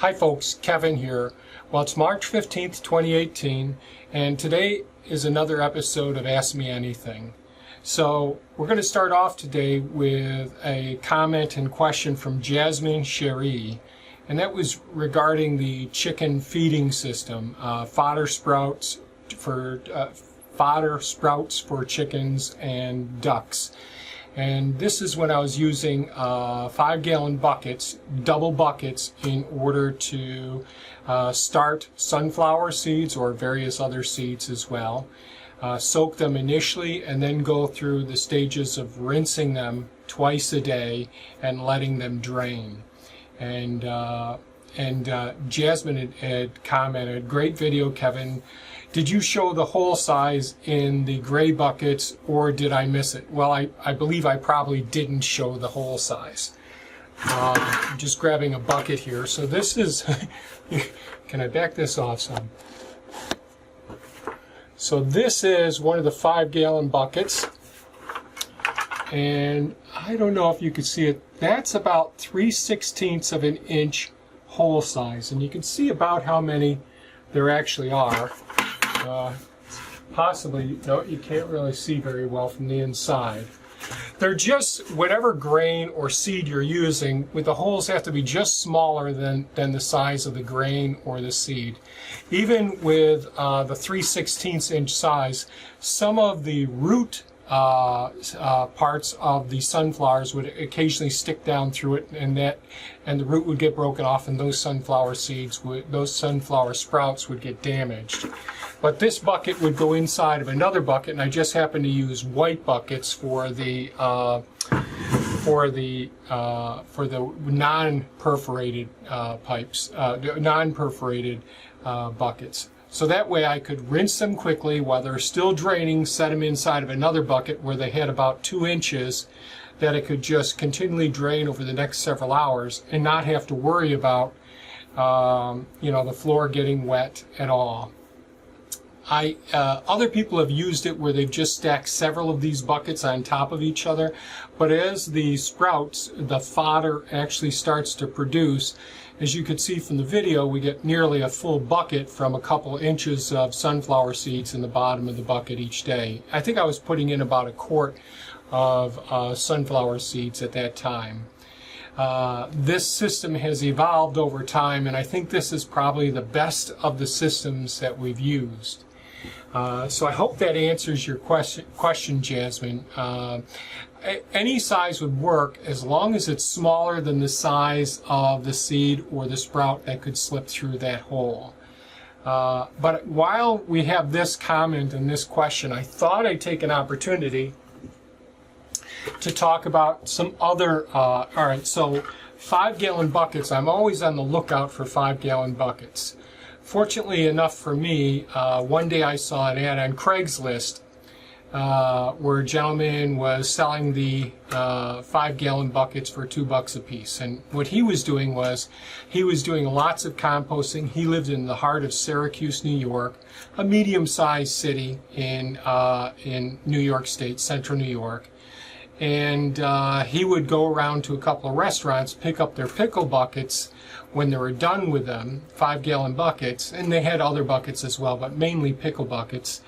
Hi folks, Kevin here. Well, it's March 15th, 2018, and today is another episode of Ask Me Anything. So we're going to start off today with a comment and question from Jasmine Cherie, and that was regarding the chicken feeding system, fodder sprouts for chickens and ducks. And this is when I was using 5-gallon buckets, double buckets, in order to start sunflower seeds or various other seeds as well. Soak them initially and then go through the stages of rinsing them twice a day and letting them drain. And Jasmine had commented, "Great video, Kevin. Did you show the whole size in the gray buckets, or did I miss it?" Well, I believe I probably didn't show the whole size. I'm just grabbing a bucket here. So this is, can I back this off some? So this is one of the 5-gallon buckets. And I don't know if you can see it. That's about 3/16 of an inch hole size. And you can see about how many there actually are. Possibly, no, you can't really see very well from the inside. They're just whatever grain or seed you're using, with the holes have to be just smaller than the size of the grain or the seed. Even with the 3/16 inch size, some of the root parts of the sunflowers would occasionally stick down through it, and the root would get broken off, and those sunflower sprouts would get damaged. But this bucket would go inside of another bucket, and I just happen to use white buckets for the non-perforated pipes, non-perforated buckets. So that way I could rinse them quickly while they're still draining, set them inside of another bucket where they had about 2 inches that it could just continually drain over the next several hours and not have to worry about the floor getting wet at all. Other people have used it where they've just stacked several of these buckets on top of each other, but as the sprouts, the fodder actually starts to produce, as you could see from the video, we get nearly a full bucket from a couple inches of sunflower seeds in the bottom of the bucket each day. I think I was putting in about a quart of sunflower seeds at that time. This system has evolved over time, and I think this is probably the best of the systems that we've used. So I hope that answers your question, Jasmine. Any size would work as long as it's smaller than the size of the seed or the sprout that could slip through that hole. But while we have this comment and this question, I thought I'd take an opportunity to talk about some other, all right, so 5-gallon buckets. I'm always on the lookout for 5-gallon buckets. Fortunately enough for me, one day I saw an ad on Craigslist where a gentleman was selling the 5-gallon buckets for $2 a piece. And what he was doing was he was doing lots of composting. He lived in the heart of Syracuse, New York, a medium-sized city in New York State, central New York. And he would go around to a couple of restaurants, pick up their pickle buckets when they were done with them, 5-gallon buckets, and they had other buckets as well, but mainly pickle buckets.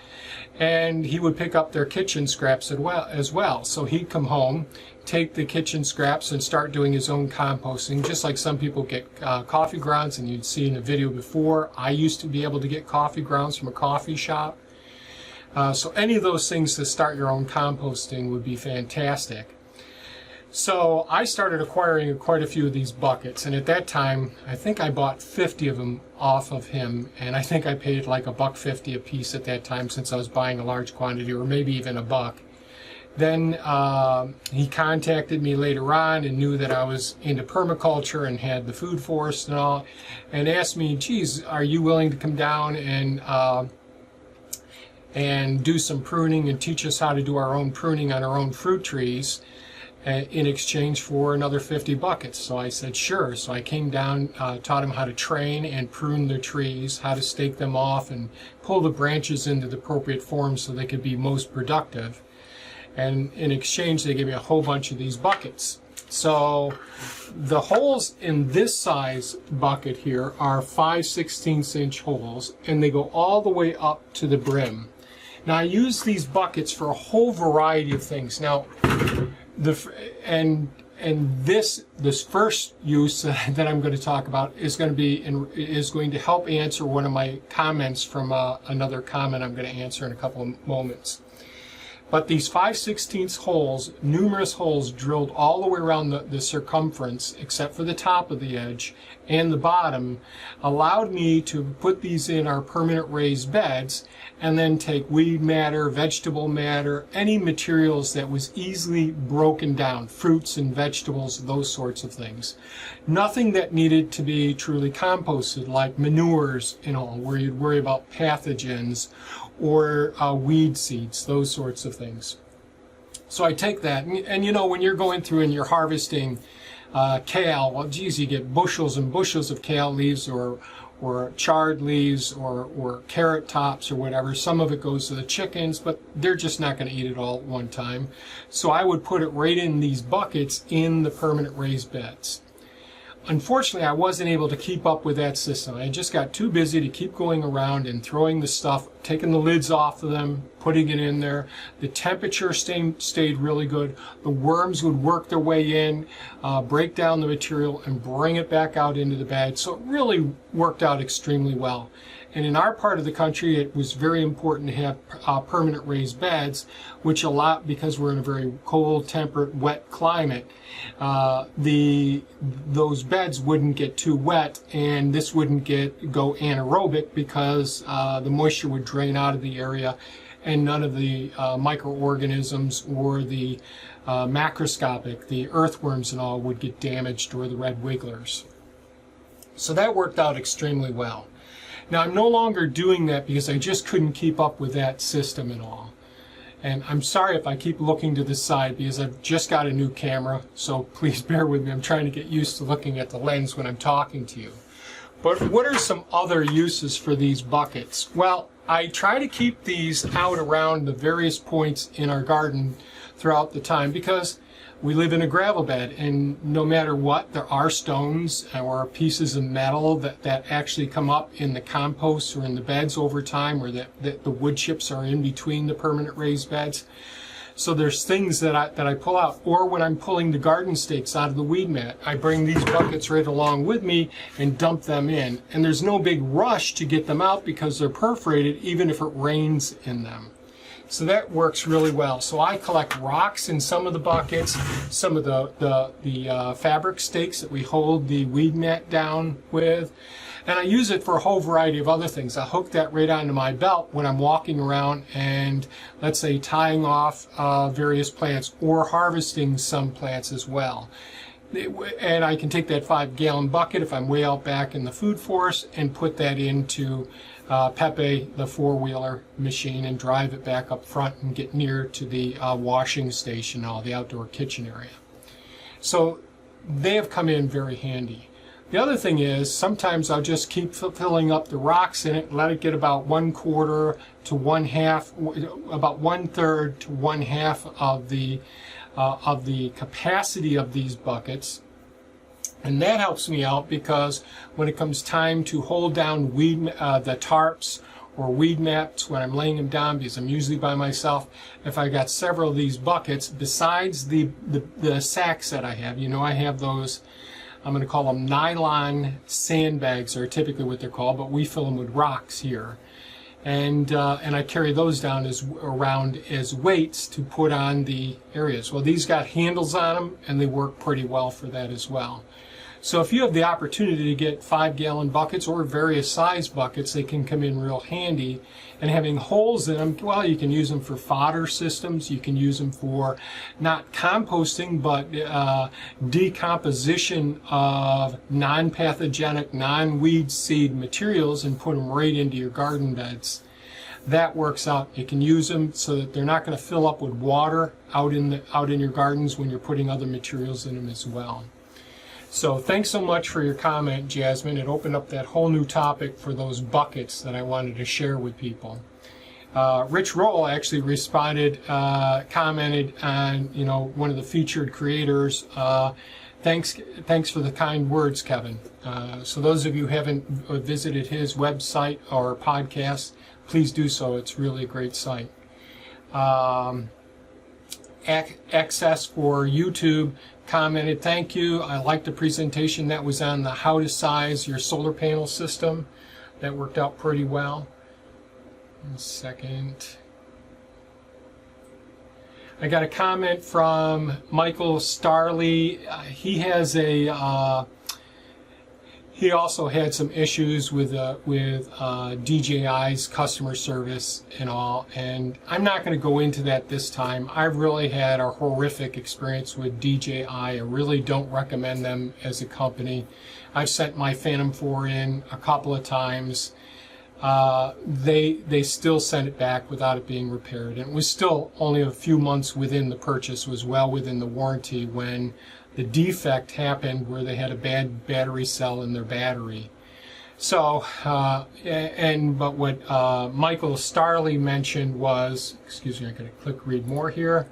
And he would pick up their kitchen scraps as well. So he'd come home, take the kitchen scraps, and start doing his own composting, just like some people get coffee grounds, and you'd see in the video before. I used to be able to get coffee grounds from a coffee shop. So any of those things to start your own composting would be fantastic. So I started acquiring quite a few of these buckets, and at that time I think I bought 50 of them off of him, and I think I paid like $1.50 a piece at that time, since I was buying a large quantity, or maybe even $1. Then he contacted me later on and knew that I was into permaculture and had the food forest and all, and asked me, "Geez, are you willing to come down and do some pruning and teach us how to do our own pruning on our own fruit trees in exchange for another 50 buckets?" So I said, sure. So I came down, taught him how to train and prune the trees, how to stake them off and pull the branches into the appropriate form so they could be most productive. And in exchange, they gave me a whole bunch of these buckets. So the holes in this size bucket here are 5/16" holes, and they go all the way up to the brim. Now I use these buckets for a whole variety of things. Now, this first use that I'm going to talk about is going to help answer one of my comments from another comment I'm going to answer in a couple of moments. But these 5/16 holes, numerous holes drilled all the way around the circumference, except for the top of the edge and the bottom, allowed me to put these in our permanent raised beds and then take weed matter, vegetable matter, any materials that was easily broken down, fruits and vegetables, those sorts of things. Nothing that needed to be truly composted, like manures, where you'd worry about pathogens, or weed seeds, those sorts of things. So I take that, and when you're going through and you're harvesting kale, well, geez, you get bushels and bushels of kale leaves or charred leaves or carrot tops or whatever. Some of it goes to the chickens, but they're just not going to eat it all at one time. So I would put it right in these buckets in the permanent raised beds. Unfortunately, I wasn't able to keep up with that system. I just got too busy to keep going around and throwing the stuff, taking the lids off of them, putting it in there. The temperature stayed really good. The worms would work their way in, break down the material, and bring it back out into the bed. So it really worked out extremely well. And in our part of the country, it was very important to have permanent raised beds, which because we're in a very cold, temperate, wet climate, those beds wouldn't get too wet, and this wouldn't go anaerobic because the moisture would drain out of the area, and none of the microorganisms or the macroscopic, the earthworms and all, would get damaged, or the red wigglers. So that worked out extremely well. Now, I'm no longer doing that because I just couldn't keep up with that system and all. And I'm sorry if I keep looking to the side because I've just got a new camera, so please bear with me. I'm trying to get used to looking at the lens when I'm talking to you. But what are some other uses for these buckets? Well, I try to keep these out around the various points in our garden throughout the time because we live in a gravel bed, and no matter what, there are stones or pieces of metal that actually come up in the compost or in the beds over time, or that the wood chips are in between the permanent raised beds. So there's things that I pull out. Or when I'm pulling the garden stakes out of the weed mat, I bring these buckets right along with me and dump them in. And there's no big rush to get them out because they're perforated even if it rains in them. So that works really well. So I collect rocks in some of the buckets, some of the fabric stakes that we hold the weed mat down with, and I use it for a whole variety of other things. I hook that right onto my belt when I'm walking around and, let's say, tying off various plants or harvesting some plants as well. And I can take that 5-gallon bucket if I'm way out back in the food forest and put that into Pepe, the four-wheeler machine, and drive it back up front and get near to the washing station or the outdoor kitchen area. So they have come in very handy. The other thing is sometimes I'll just keep filling up the rocks in it, let it get about 1/4 to 1/2, about 1/3 to 1/2 of the capacity of these buckets. And that helps me out because when it comes time to hold down the tarps or weed mats when I'm laying them down, because I'm usually by myself, if I got several of these buckets, besides the sacks that I have, I have those, I'm going to call them nylon sandbags, are typically what they're called, but we fill them with rocks here. And I carry those down around as weights to put on the areas. Well, these got handles on them, and they work pretty well for that as well. So if you have the opportunity to get 5-gallon buckets or various size buckets, they can come in real handy. And having holes in them, well, you can use them for fodder systems. You can use them for not composting, but decomposition of non-pathogenic, non-weed seed materials and put them right into your garden beds. That works out. You can use them so that they're not going to fill up with water out in your gardens when you're putting other materials in them as well. So thanks so much for your comment, Jasmine. It opened up that whole new topic for those buckets that I wanted to share with people. Rich Roll actually responded, commented on, you know, one of the featured creators. Thanks for the kind words, Kevin. So those of you who haven't visited his website or podcast, please do so. It's really a great site. Access for YouTube commented, thank you. I liked the presentation that was on the how to size your solar panel system. That worked out pretty well. 1 second. I got a comment from Michael Starley. He has a he also had some issues with DJI's customer service and all, and I'm not going to go into that this time. I've really had a horrific experience with DJI. I really don't recommend them as a company. I've sent my Phantom 4 in a couple of times. They still sent it back without it being repaired, and it was still only a few months within the purchase, was well within the warranty, when the defect happened where they had a bad battery cell in their battery. So, but what Michael Starley mentioned was, excuse me, I'm going to click read more here.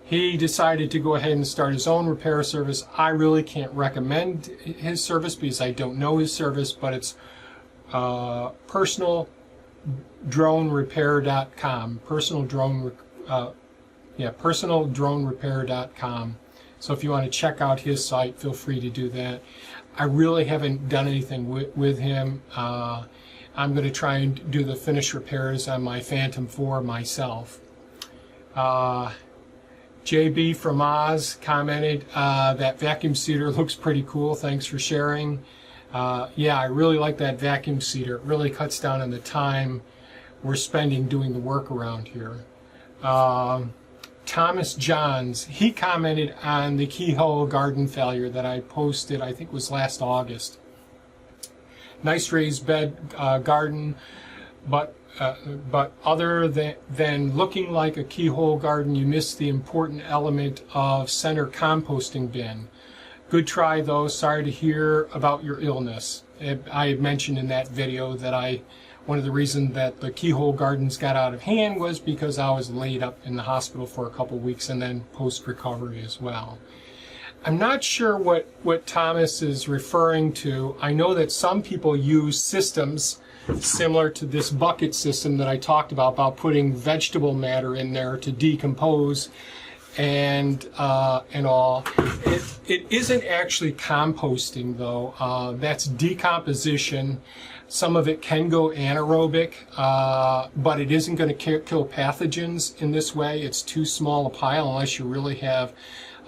He decided to go ahead and start his own repair service. I really can't recommend his service because I don't know his service, but it's personaldronerepair.com. Personaldronerepair.com. So if you want to check out his site, feel free to do that. I really haven't done anything with him. I'm going to try and do the finished repairs on my Phantom 4 myself. JB from Oz commented, that vacuum seeder looks pretty cool. Thanks for sharing. Yeah, I really like that vacuum seeder. It really cuts down on the time we're spending doing the work around here. Thomas Johns, he commented on the Keyhole garden failure that I posted, I think it was last August. Nice raised bed garden, but other than looking like a Keyhole garden, you missed the important element of center composting bin. Good try though, sorry to hear about your illness. I had mentioned in that video that one of the reasons that the Keyhole gardens got out of hand was because I was laid up in the hospital for a couple of weeks and then post-recovery as well. I'm not sure what Thomas is referring to. I know that some people use systems similar to this bucket system that I talked about putting vegetable matter in there to decompose and all. It isn't actually composting though. That's decomposition. Some of it can go anaerobic, but it isn't going to kill pathogens in this way. It's too small a pile unless you really have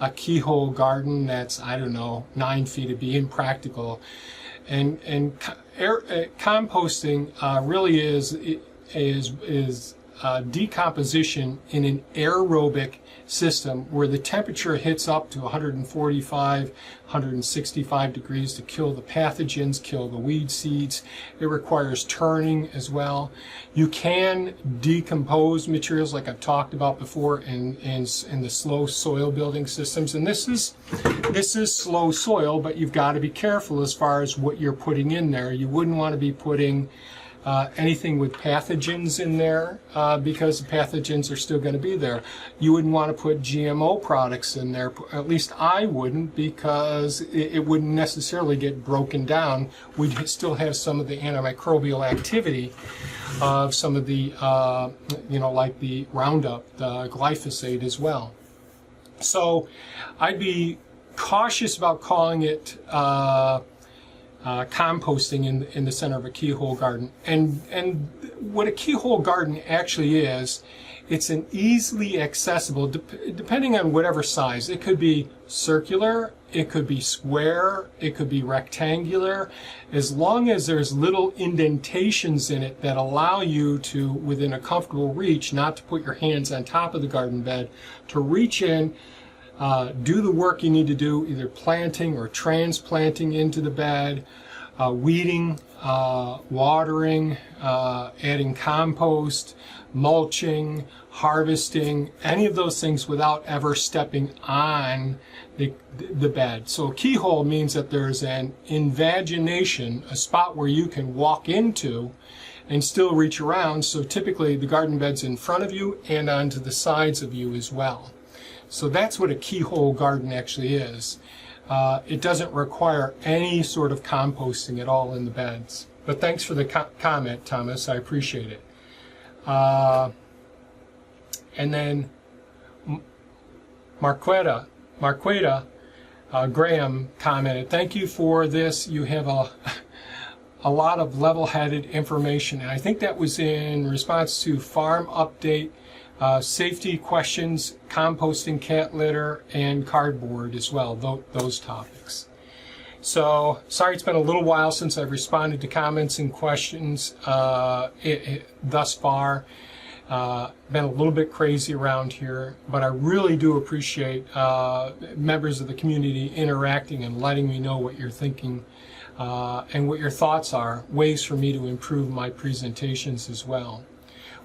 a Keyhole garden that's, I don't know, 9 feet. It'd be impractical. And composting really is decomposition in an aerobic system where the temperature hits up to 145, 165 degrees to kill the pathogens, kill the weed seeds. It requires turning as well. You can decompose materials like I've talked about before in the slow soil building systems. And this is slow soil, but you've got to be careful as far as what you're putting in there. You wouldn't want to be putting anything with pathogens in there because the pathogens are still going to be there. You wouldn't want to put GMO products in there, at least I wouldn't, because it wouldn't necessarily get broken down. We'd still have some of the antimicrobial activity of some of the, like the Roundup, the glyphosate as well. So I'd be cautious about calling it composting in the center of a Keyhole garden. And what a Keyhole garden actually is, it's an easily accessible, depending on whatever size. It could be circular, it could be square, it could be rectangular, as long as there's little indentations in it that allow you to, within a comfortable reach, not to put your hands on top of the garden bed, to reach in, do the work you need to do, either planting or transplanting into the bed, weeding, watering, adding compost, mulching, harvesting, any of those things without ever stepping on the bed. So Keyhole means that there's an invagination, a spot where you can walk into and still reach around. So typically the garden bed's in front of you and onto the sides of you as well. So that's what a keyhole garden actually is. It doesn't require any sort of composting at all in the beds. But thanks for the comment, Thomas. I appreciate it. And then Marquetta Graham commented, "Thank you for this. You have a lot of level-headed information." And I think that was in response to farm update, safety questions, composting, cat litter, and cardboard as well, those topics. So, sorry it's been a little while since I've responded to comments and questions thus far. Been a little bit crazy around here, but I really do appreciate members of the community interacting and letting me know what you're thinking and what your thoughts are, ways for me to improve my presentations as well.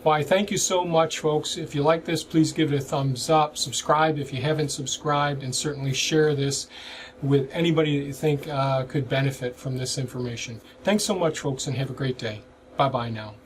Well, I thank you so much, folks. If you like this, please give it a thumbs up, subscribe if you haven't subscribed, and certainly share this with anybody that you think could benefit from this information. Thanks so much, folks, and have a great day. Bye-bye now.